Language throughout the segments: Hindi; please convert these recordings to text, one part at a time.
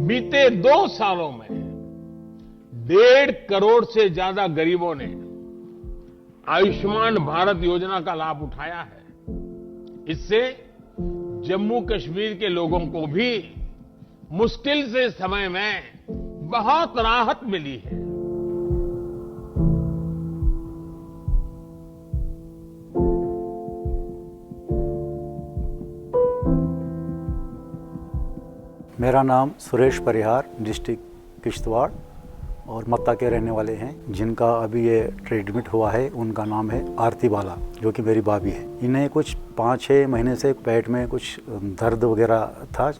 बीते 2 सालों में 1.5 करोड़ से ज्यादा गरीबों ने आयुष्मान भारत योजना का लाभ उठाया है। इससे जम्मू कश्मीर के लोगों को भी मुश्किल से समय में बहुत राहत मिली है। मेरा नाम सुरेश परिहार, डिस्ट्रिक्ट किश्तवाड़ और मत्ता के रहने वाले हैं। जिनका अभी ये ट्रीटमेंट हुआ है उनका नाम है आरती बाला, जो कि मेरी भाभी है। इन्हें कुछ 5-6 महीने से पेट में कुछ दर्द वगैरह था,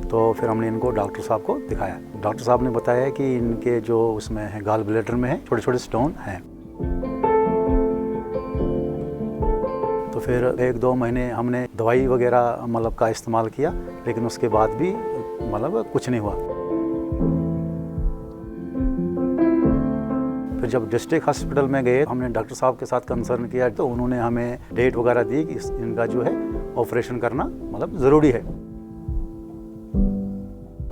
तो फिर हमने इनको डॉक्टर साहब को दिखाया। डॉक्टर साहब ने बताया कि इनके जो उसमें है गॉल ब्लैडर में है छोटे छोटे स्टोन हैं। तो फिर 1-2 महीने हमने दवाई वगैरह मतलब का इस्तेमाल किया, लेकिन उसके बाद भी मतलब कुछ नहीं हुआ। फिर जब डिस्ट्रिक्ट हॉस्पिटल में गए, हमने डॉक्टर साहब के साथ कंसर्न किया, तो उन्होंने हमें डेट वगैरह दी कि इनका जो है ऑपरेशन करना मतलब ज़रूरी है।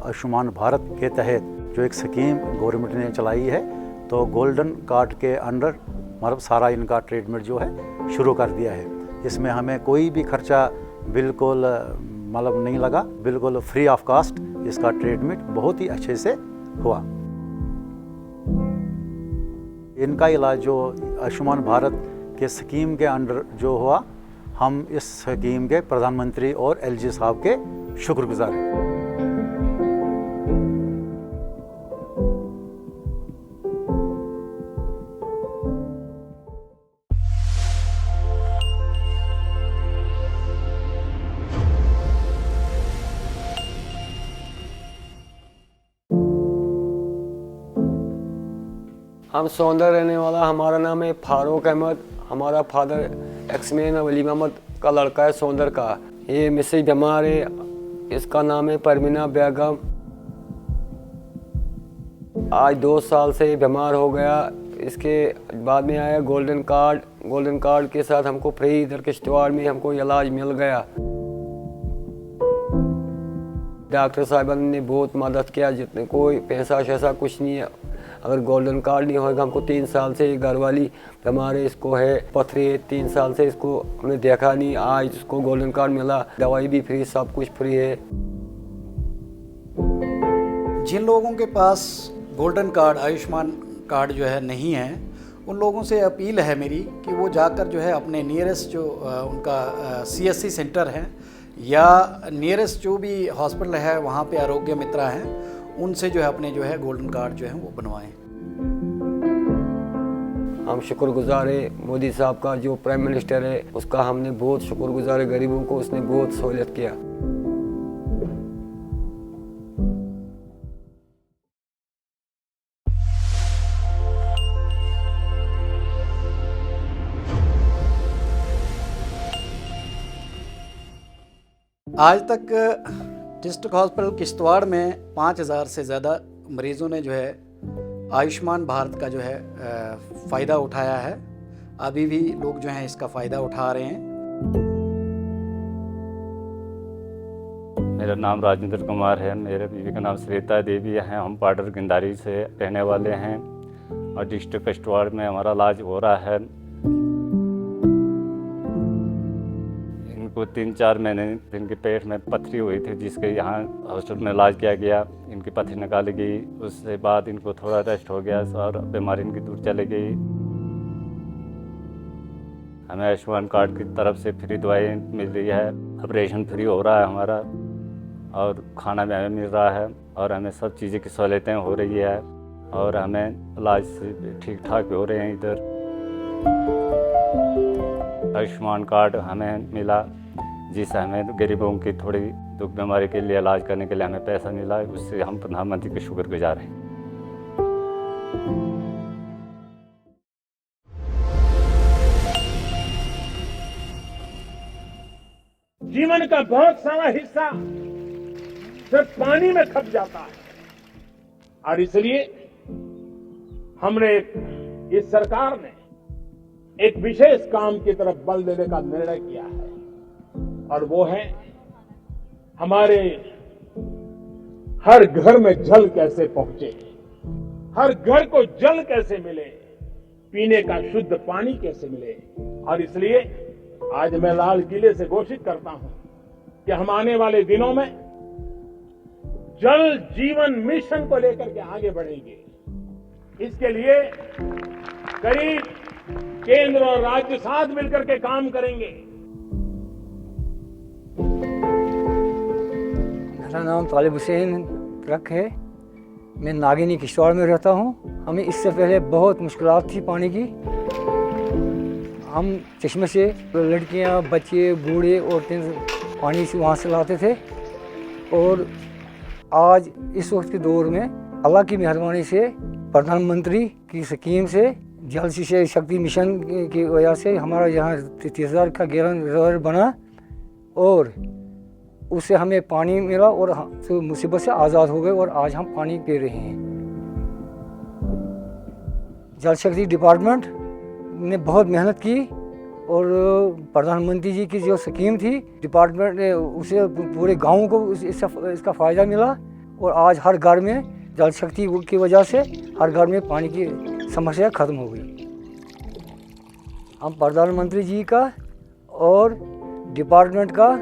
आयुष्मान भारत के तहत जो एक स्कीम गवर्नमेंट ने चलाई है, तो गोल्डन कार्ड के अंडर मतलब सारा इनका ट्रीटमेंट जो है शुरू कर दिया है। इसमें हमें कोई भी खर्चा बिल्कुल मतलब नहीं लगा, बिल्कुल फ्री ऑफ कास्ट इसका ट्रीटमेंट बहुत ही अच्छे से हुआ। इनका इलाज जो आयुष्मान भारत के स्कीम के अंडर जो हुआ, हम इस स्कीम के प्रधानमंत्री और एलजी साहब के शुक्रगुजार हैं। हम सौंदर रहने वाला। हमारा नाम है फारूक अहमद। हमारा फादर एक्समैन वली मोहम्मद का लड़का है सौंदर का। ये मिसेज बीमार है, इसका नाम है परमीना बेगम। आज 2 साल से बीमार हो गया। इसके बाद में आया गोल्डन कार्ड। गोल्डन कार्ड के साथ हमको फ्री इधर किश्तवाड़ में हमको इलाज मिल गया। डॉक्टर साहिबान ने बहुत मदद किया, जितने कोई पैसा शैसा कुछ नहीं है। अगर गोल्डन कार्ड नहीं होगा, हमको 3 साल से घर वाली हमारे इसको है पथरी है, 3 साल से इसको हमने देखा नहीं। आज इसको गोल्डन कार्ड मिला, दवाई भी फ्री, सब कुछ फ्री है। जिन लोगों के पास गोल्डन कार्ड आयुष्मान कार्ड जो है नहीं है, उन लोगों से अपील है मेरी कि वो जाकर जो है अपने नियरेस्ट जो उनका CSC सेंटर है या नियरेस्ट जो भी हॉस्पिटल है वहाँ पे आरोग्य मित्रा हैं, उनसे जो है अपने जो है गोल्डन कार्ड जो है वो बनवाएं। हम शुक्रगुजार है मोदी साहब का, जो प्राइम मिनिस्टर है उसका हमने बहुत शुक्रगुजार है। गरीबों को उसने बहुत सहूलियत किया। आज तक डिस्ट्रिक्ट हॉस्पिटल किश्तवाड़ में 5000 से ज़्यादा मरीज़ों ने जो है आयुष्मान भारत का जो है फ़ायदा उठाया है। अभी भी लोग जो हैं इसका फ़ायदा उठा रहे हैं। मेरा नाम राजेंद्र कुमार है। मेरे बीवी का नाम श्वेता देवी है। हम पाडर गिंदारी से रहने वाले हैं और डिस्ट्रिक्ट किश्तवाड़ में हमारा इलाज हो रहा है। इनको 3-4 महीने इनके पेट में पथरी हुई थी, जिसके यहाँ हॉस्पिटल में इलाज किया गया। इनकी पथरी निकाली गई, उसके बाद इनको थोड़ा रेस्ट हो गया और बीमारी इनकी दूर चली गई। हमें आयुष्मान कार्ड की तरफ से फ्री दवाई मिल रही है, ऑपरेशन फ्री हो रहा है हमारा, और खाना भी हमें मिल रहा है, और हमें सब चीज़ें की सहूलियतें हो रही है, और हमें इलाज ठीक ठाक भी हो रहे हैं इधर। आयुष्मान कार्ड हमें मिला, जिससे हमें गरीबों की थोड़ी दुख बीमारी के लिए इलाज करने के लिए हमें पैसा मिला। उससे हम प्रधानमंत्री के शुक्रगुजार हैं। जीवन का बहुत सारा हिस्सा सिर्फ पानी में खप जाता है, और इसलिए हमने इस सरकार ने एक विशेष काम की तरफ बल देने का निर्णय किया है, और वो है हमारे हर घर में जल कैसे पहुंचे, हर घर को जल कैसे मिले, पीने का शुद्ध पानी कैसे मिले। और इसलिए आज मैं लाल किले से घोषित करता हूं कि हम आने वाले दिनों में जल जीवन मिशन को लेकर के आगे बढ़ेंगे। इसके लिए करीब केंद्र और राज्य साथ मिलकर के काम करेंगे। मेरा नाम तालिब हुसैन ट्रक है। मैं नागिनी किश्तवाड़ में रहता हूँ। हमें इससे पहले बहुत मुश्किलात थी पानी की। हम चश्मे से लड़कियाँ, बच्चे, बूढ़े, औरतें पानी से वहाँ से लाते थे। और आज इस वक्त के दौर में अल्लाह की मेहरबानी से प्रधानमंत्री की स्कीम से जल शक्ति मिशन की वजह से हमारा यहाँ 30,000 का गैलन रिजर्वायर बना और उससे हमें पानी मिला और तो मुसीबत से आज़ाद हो गए और आज हम पानी पी रहे हैं। जल शक्ति डिपार्टमेंट ने बहुत मेहनत की और प्रधानमंत्री जी की जो स्कीम थी, डिपार्टमेंट ने उसे पूरे गाँव को इसका फ़ायदा मिला और आज हर घर में जल शक्ति की वजह से हर घर में पानी की समस्या ख़त्म हो गई। हम प्रधानमंत्री जी का और डिपार्टमेंट का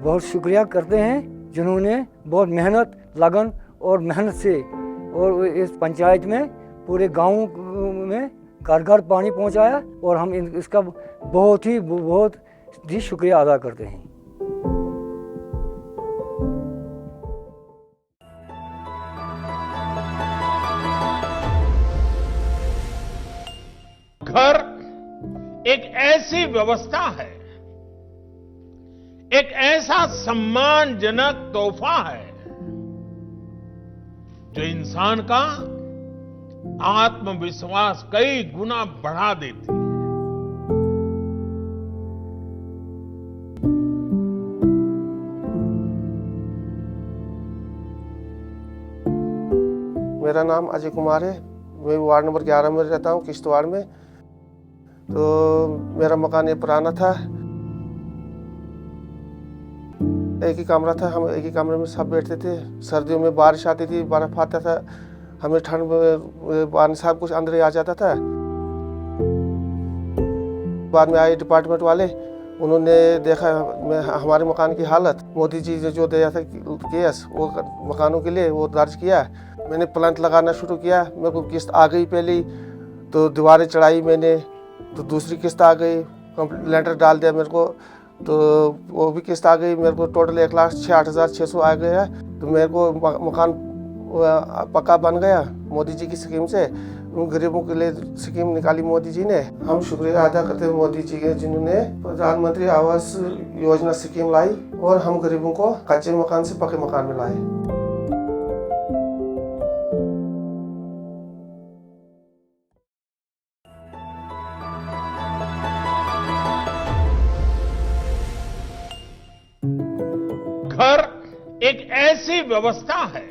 बहुत शुक्रिया करते हैं, जिन्होंने बहुत मेहनत, लगन और मेहनत से और इस पंचायत में पूरे गांव में घर घर पानी पहुंचाया और हम इसका बहुत ही शुक्रिया अदा करते हैं। घर एक ऐसी व्यवस्था है, एक ऐसा सम्मानजनक तोहफा है जो इंसान का आत्मविश्वास कई गुना बढ़ा देती है। मेरा नाम अजय कुमार है। मैं वार्ड नंबर 11 में रहता हूँ, किश्तवाड़ में। तो मेरा मकान ये पुराना था, एक ही कमरा था। हम एक ही कमरे में सब बैठते थे। सर्दियों में बारिश आती थी, बर्फ आता था, हमें ठंड में पानी सब कुछ अंदर ही आ जाता था। बाद में आए डिपार्टमेंट वाले, उन्होंने देखा हमारे मकान की हालत। मोदी जी ने जो दिया था केस वो मकानों के लिए वो दर्ज किया। मैंने प्लांट लगाना शुरू किया। मेरे को किस्त आ गई पहली, तो दीवारें चढ़ाई मैंने, तो दूसरी किस्त आ गई, लेंटर डाल दिया मेरे को, तो वो भी किस्त आ गई। मेरे को टोटल 1,68,600 आ गया। तो मेरे को मकान पक्का बन गया मोदी जी की स्कीम से। उन गरीबों के लिए स्कीम निकाली मोदी जी ने। हम शुक्रिया अदा करते हैं मोदी जी के, जिन्होंने प्रधानमंत्री आवास योजना स्कीम लाई और हम गरीबों को कच्चे मकान से पक्के मकान में लाए। घर एक ऐसी व्यवस्था है,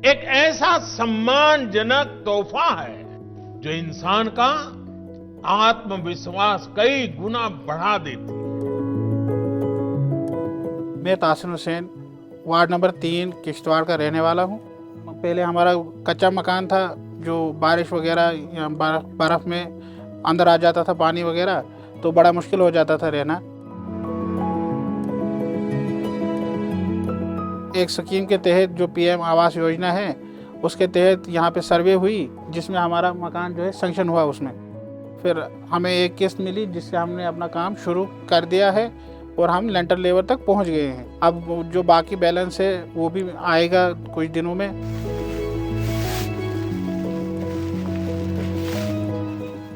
एक ऐसा सम्मानजनक तोहफा है जो इंसान का आत्मविश्वास कई गुना बढ़ा देती है। मैं तासिन हुसैन वार्ड नंबर 3 किश्तवाड़ का रहने वाला हूँ। पहले हमारा कच्चा मकान था, जो बारिश वगैरह या बर्फ में अंदर आ जाता था पानी वगैरह, तो बड़ा मुश्किल हो जाता था रहना। एक स्कीम के तहत जो पीएम आवास योजना है, उसके तहत यहाँ पे सर्वे हुई, जिसमें हमारा मकान जो है सैंक्शन हुआ। उसमें फिर हमें एक किस्त मिली, जिससे हमने अपना काम शुरू कर दिया है और हम लेंटर लेवल तक पहुँच गए हैं। अब जो बाकी बैलेंस है वो भी आएगा कुछ दिनों में।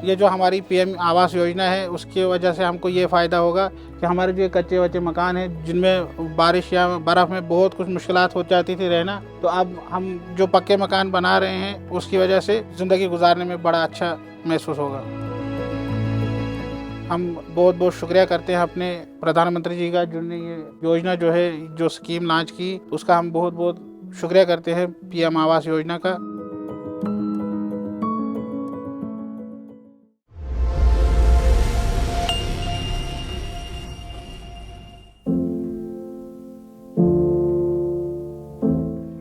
ये जो हमारी पीएम आवास योजना है, उसकी वजह से हमको ये फ़ायदा होगा कि हमारे जो कच्चे वच्चे मकान हैं, जिनमें बारिश या बर्फ़ में बहुत कुछ मुश्किलात हो जाती थी रहना, तो अब हम जो पक्के मकान बना रहे हैं, उसकी वजह से ज़िंदगी गुजारने में बड़ा अच्छा महसूस होगा। हम बहुत बहुत शुक्रिया करते हैं अपने प्रधानमंत्री जी का, जिन्होंने ये योजना जो है, जो स्कीम लॉन्च की, उसका हम बहुत बहुत शुक्रिया करते हैं, पीएम आवास योजना का।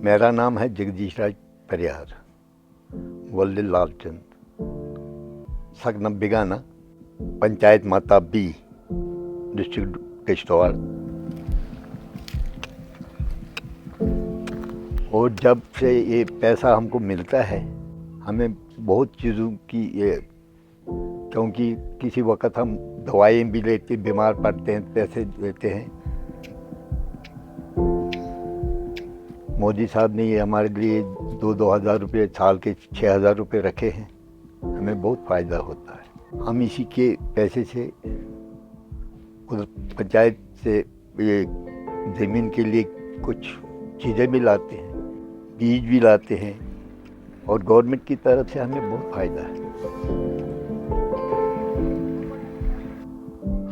मेरा मेरा नाम है जगदीश राज परिहार, वल्द लालचंद, सकनम बिगाना, पंचायत माता बी, डिस्ट्रिक्ट किश्तवाड़। और जब से ये पैसा हमको मिलता है, हमें बहुत चीज़ों की ये, क्योंकि किसी वक्त हम दवाई भी लेते, बीमार पड़ते हैं, पैसे देते हैं। मोदी साहब ने ये हमारे लिए 2,000 रुपये साल के 6,000 रुपये रखे हैं, हमें बहुत फ़ायदा होता है। हम इसी के पैसे से उधर पंचायत से ये ज़मीन के लिए कुछ चीज़ें भी लाते हैं, बीज भी लाते हैं, और गवर्नमेंट की तरफ से हमें बहुत फ़ायदा है।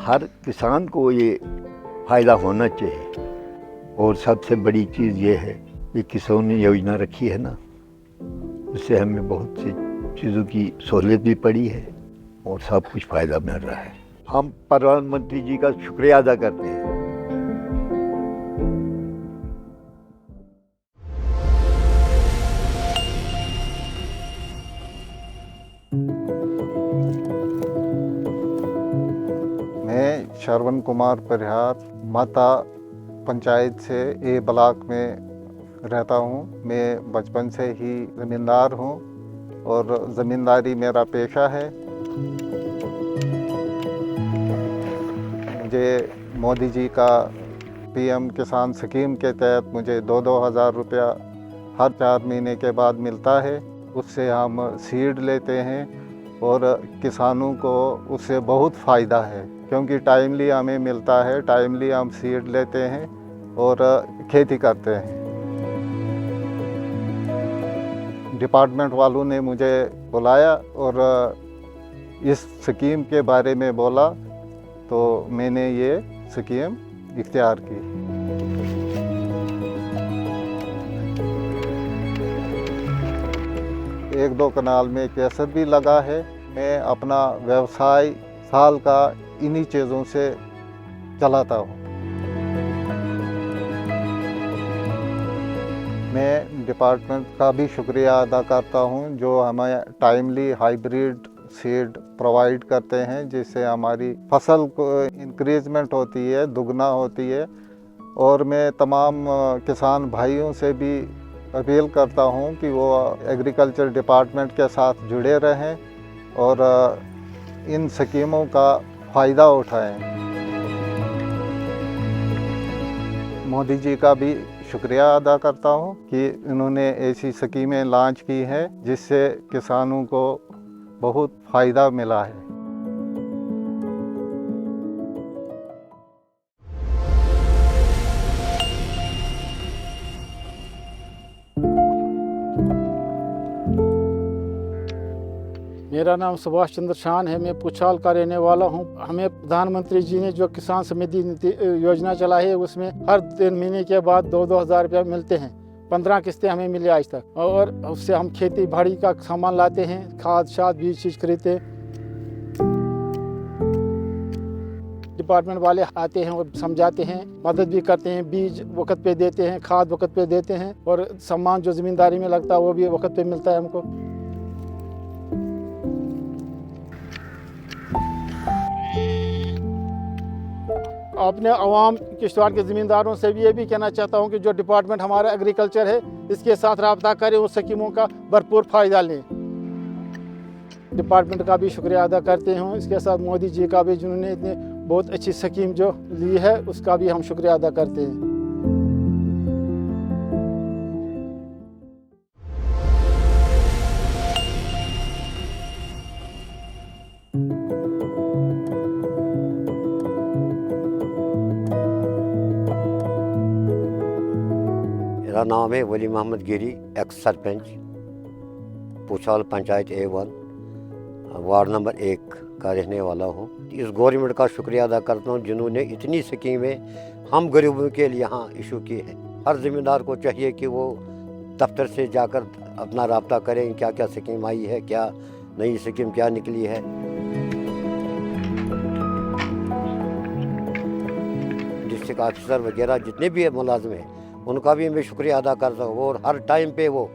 हर किसान को ये फ़ायदा होना चाहिए। और सबसे बड़ी चीज़ ये है कि किसान ने योजना रखी है ना, उससे हमें बहुत सी चीज़ों की सहूलियत भी पड़ी है और सब कुछ फ़ायदा मिल रहा है। हम प्रधानमंत्री जी का शुक्रिया अदा करते हैं। मैं श्रवण कुमार परिहार, माता पंचायत से ए ब्लॉक में रहता हूँ। मैं बचपन से ही ज़मींदार हूँ और ज़मींदारी मेरा पेशा है। मुझे मोदी जी का पीएम किसान स्कीम के तहत मुझे 2,000 रुपया हर 4 महीने के बाद मिलता है। उससे हम सीड लेते हैं और किसानों को उससे बहुत फ़ायदा है, क्योंकि टाइमली हमें मिलता है, टाइमली हम सीड लेते हैं और खेती करते हैं। डिपार्टमेंट वालों ने मुझे बुलाया और इस स्कीम के बारे में बोला, तो मैंने ये स्कीम इख्तियार की। एक 2 कनाल में केसर भी लगा है। मैं अपना व्यवसाय साल का इन्हीं चीज़ों से चलाता हूँ। मैं डिपार्टमेंट का भी शुक्रिया अदा करता हूँ, जो हमें टाइमली हाइब्रिड सीड प्रोवाइड करते हैं, जिससे हमारी फसल को इंक्रीजमेंट होती है, दुगना होती है। और मैं तमाम किसान भाइयों से भी अपील करता हूँ कि वो एग्रीकल्चर डिपार्टमेंट के साथ जुड़े रहें और इन स्कीमों का फ़ायदा उठाएं। मोदी जी का भी शुक्रिया अदा करता हूँ कि इन्होंने ऐसी स्कीमें लॉन्च की हैं, जिससे किसानों को बहुत फ़ायदा मिला है। मेरा नाम सुभाष चंद्र शान है। मैं पुछाल का रहने वाला हूं। हमें प्रधानमंत्री जी ने जो किसान समृद्धि योजना चलाई है, उसमें हर 3 महीने के बाद 2,000 रुपया मिलते हैं। 15 किस्तें हमें मिली आज तक, और उससे हम खेती बाड़ी का सामान लाते हैं, खाद शाद बीज चीज खरीदते हैं। डिपार्टमेंट वाले आते हैं और समझाते हैं, मदद भी करते हैं, बीज वक्त पे देते हैं, खाद वक्त पे देते हैं, और सामान जो जिम्मेदारी में लगता है वो भी वक्त पे मिलता है हमको। अपने अवाम किश्तवाड़ के ज़मींदारों से भी ये भी कहना चाहता हूँ कि जो डिपार्टमेंट हमारा एग्रीकल्चर है, इसके साथ रब्ता करें, उस स्कीमों का भरपूर फ़ायदा लें। डिपार्टमेंट का भी शुक्रिया अदा करते हैं। इसके साथ मोदी जी का भी, जिन्होंने इतनी बहुत अच्छी स्कीम जो ली है, उसका भी हम शुक्रिया अदा करते हैं। मेरा नाम है Wali Mohammad Giri, ex sarpanch, Puchhal panchayat A1, ward number 1 का रहने वाला हूँ। इस गवर्नमेंट का शुक्रिया अदा करता हूँ, जिन्होंने इतनी स्कीमें हम गरीबों के लिए यहाँ इशू की है। हर ज़मींदार को चाहिए कि वो दफ्तर से जाकर अपना रब्ता करें, क्या क्या स्कीम आई है, क्या नई स्कीम क्या निकली है। डिस्ट्रिक्ट ऑफिसर वगैरह जितने भी मुलाजिम हैं, उनका भी मैं शुक्रिया अदा करता हूँ। और हर टाइम पे वो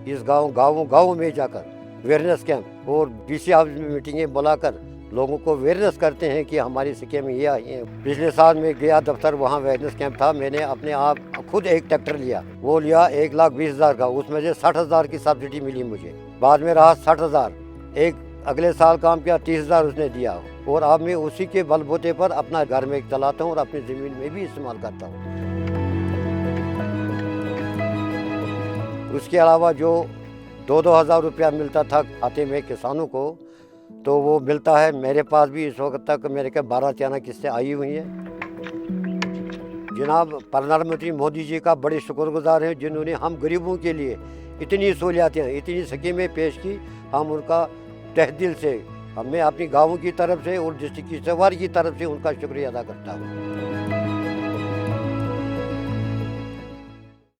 इस गाँव में जाकर अवेयरनेस कैंप और डीसी ऑफिस में मीटिंगें बुलाकर लोगों को अवेयरनेस करते हैं कि हमारी स्कीम ये आई है। पिछले साल में गया दफ्तर, वहाँ अवेयरनेस कैंप था, मैंने अपने आप खुद एक ट्रैक्टर लिया, वो लिया 1,20,000 का, उसमें से 60,000 की सब्सिडी मिली मुझे, बाद में रहा 60,000, एक अगले साल काम किया 30,000 उसने दिया, और अब मैं उसी के बलबूते पर अपना घर में चलाता हूँ और अपनी ज़मीन में भी इस्तेमाल करता हूँ। उसके अलावा जो 2-2 हज़ार रुपया मिलता था खाते में किसानों को, तो वो मिलता है मेरे पास भी इस वक्त तक मेरे के 12-13 किस्तें आई हुई हैं। जनाब प्रधानमंत्री मोदी जी का बड़े शुक्रगुजार हैं, जिन्होंने हम गरीबों के लिए इतनी सहूलियातें, इतनी स्कीमें पेश की। हम उनका तहे दिल से, मैं अपनी गाँव की तरफ से और डिस्ट्रिक्ट किश्तवाड़ की तरफ से उनका शुक्रिया अदा करता हूँ।